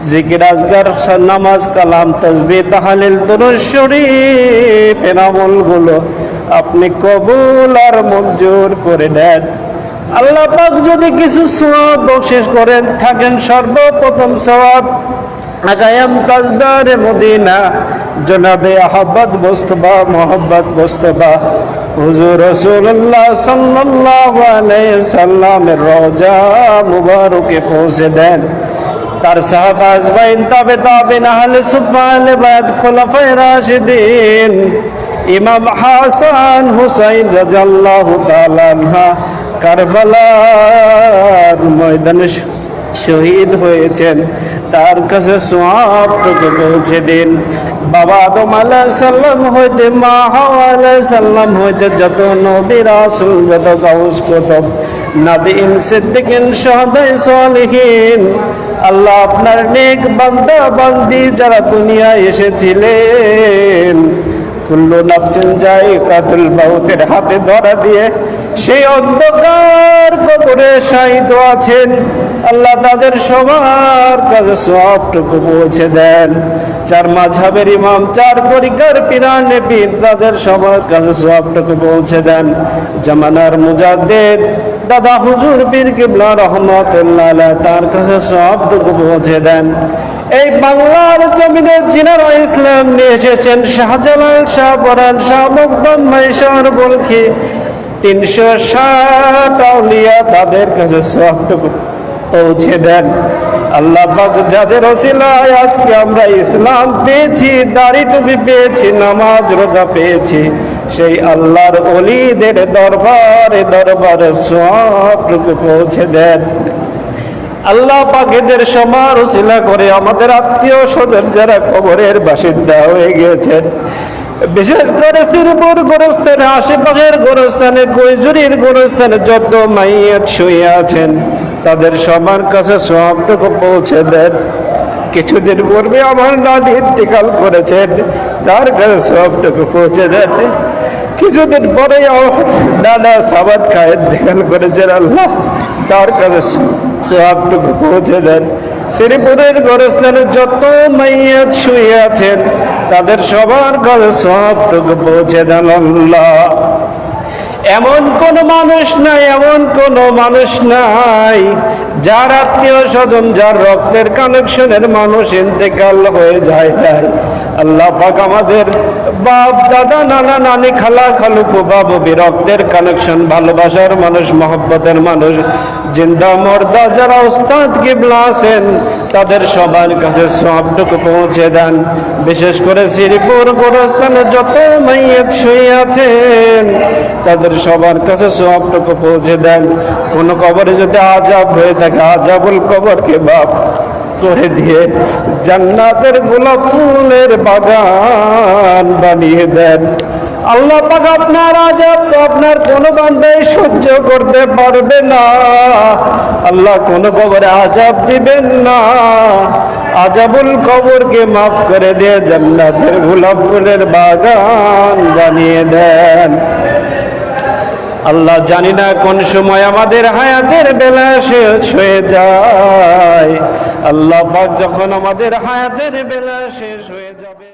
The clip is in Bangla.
জিকির আজকার নামাজ কালাম তাসবিহ তাহলিল দুরূদ শরীফ এর আমলগুলো আপনি কবুল আর মঞ্জুর করে নেন। আল্লাহ পাক যদি কিছু সওয়াব বখশিশ করেন থাকেন, সর্বপ্রথম সওয়াব আগায়াম তাজদারে মদিনা জনাবে আহমদ মুস্তাফা মোহাম্মদ মুস্তাফা হুজুর রাসূলুল্লাহ সাল্লাল্লাহু আলাইহি সাল্লামের রওজা মুবারকে পৌঁছে দেন। তার সাহাবা আজমাইন তাবে তাবিন আহলে সুফফা আহলে বায়াত খুলাফায়ে রাশিদিন ইমাম হাসান হুসাইন রাদিয়াল্লাহু তাআলা আনহা কারবালার ময়দানে শহীদ হয়েছেন, তার কাছে সওয়াবটুকু পৌঁছে দিন। বাবা আদম আলাইহিস সালাম হইতে মা হাওয়া আলাইহিস সালাম হইতে যত নবী রাসূল যত গাউস কুতুব নবীন সিদ্দিকিন শুহাদা সালিহিন, আল্লাহ আপনার নেক বান্দা বান্দি যারা দুনিয়ায় এসেছিলেন কুল্লু নাফসিন যায়িকাতুল মাউতের হাতে ধরা দিয়ে সেই অন্ধকার কবরে শায়িত আছেন, আল্লাহ তাদের সবার কাছে সওয়াবটুকু পৌঁছে দেন। চার মাযহাবের ইমাম, চার তরিকার পীরানে পীর, তাদের সবার কাছে সওয়াবটুকু পৌঁছে দেন। জামানার মুজাদ্দিদ দাদা হুজুর পীর কিবলা রহমাতুল্লাহ আলাইহি, তার কাছে সওয়াবটুকু পৌঁছে দেন। এই বাংলার জমিনে যিনারা ইসলাম নিয়ে এসেছেন শাহজালাল, শাহ পরাণ, শাহ মুকদম, মাইশর, বলখি 360 আউলিয়া, তাদের কাছে সওয়াবটুকু পৌঁছে দেন। আল্লাহ পাক যাদের ওসিলায় আজকে আমরা ইসলাম পেয়েছি, দাড়ি টুপি পেয়েছি, নামাজ রোজা পেয়েছি, সেই আল্লাহর ওলিদের দরবারে দরবারে সওয়াবটুকু পৌঁছে দেন। আল্লাহ পাক এদের সবার ওসিলা করে আমাদের আত্মীয় স্বজন যারা কবরের বাসিন্দা হয়ে গিয়েছেন, বিশেষ করে শ্রীপুর গোরস্থানে, আশেপাশের গোরস্থানে, কৈজুরির গোরস্থানে যত মাইয়াত শুয়ে আছেন তাদের সবার কাছে সওয়াবটুকু পৌঁছে দেন। কিছুদিন পূর্বে আমার নানি ইন্তেকাল করেছেন, তার কাছে সওয়াবটুকু পৌঁছে দেন। কিছুদিন পরে নানা সাবাত খায় ইন্তেকাল করেছেন, আল্লাহ তার কাছে সওয়াবটুকু পৌঁছে দেন। শ্রীপুরের গোরস্থানে যত মাইয়াত শুয়ে আছেন তাদের সবার কাছে সওয়াবটুকু পৌঁছে দেন। আল্লাহ এমন কোন মানুষ নাই, এমন কোন মানুষ নাই যার আত্মীয় স্বজন, যার রক্তের কানেকশনের মানুষ ইন্তেকাল হয়ে যায় নাই। আল্লাহ পাক আমাদের বাপ দাদা নানা নানি খালা খালু ফুফা ফুফি রক্তের কানেকশন, ভালোবাসার মানুষ, মহব্বতের মানুষ, জিন্দা মর্দা যারা উস্তাদ কিবলা আছেন তাদের সবার কাছে সওয়াবটুকু পৌঁছে দেন। বিশেষ করে শ্রীপুর গোরস্থানে যত মাইয়াত শুয়ে আছেন তাদের সবার কাছে সওয়াবটুকু পৌঁছে দেন। কোন কবরে যদি আযাব হয়ে থাকে আযাবুল কবরকে মাফ করে দিয়ে জান্নাতের গোলাপ ফুলের বাগান বানিয়ে দেন। আল্লাহ পাক আপনার আযাব তো আপনার কোন বান্দাই সহ্য করতে পারবে না, আল্লাহ কোন কবরে আযাব দিবেন না। আযাবুল কবরকে মাফ করে দিয়ে জান্নাতের গোলাপ ফুলের বাগান বানিয়ে দেন। আল্লাহ জানি না কোন সময় আমাদের হায়াতের বেলা শেষ হয়ে যায়, আল্লাহ পাক যখন আমাদের হায়াতের বেলা শেষ হয়ে যাবে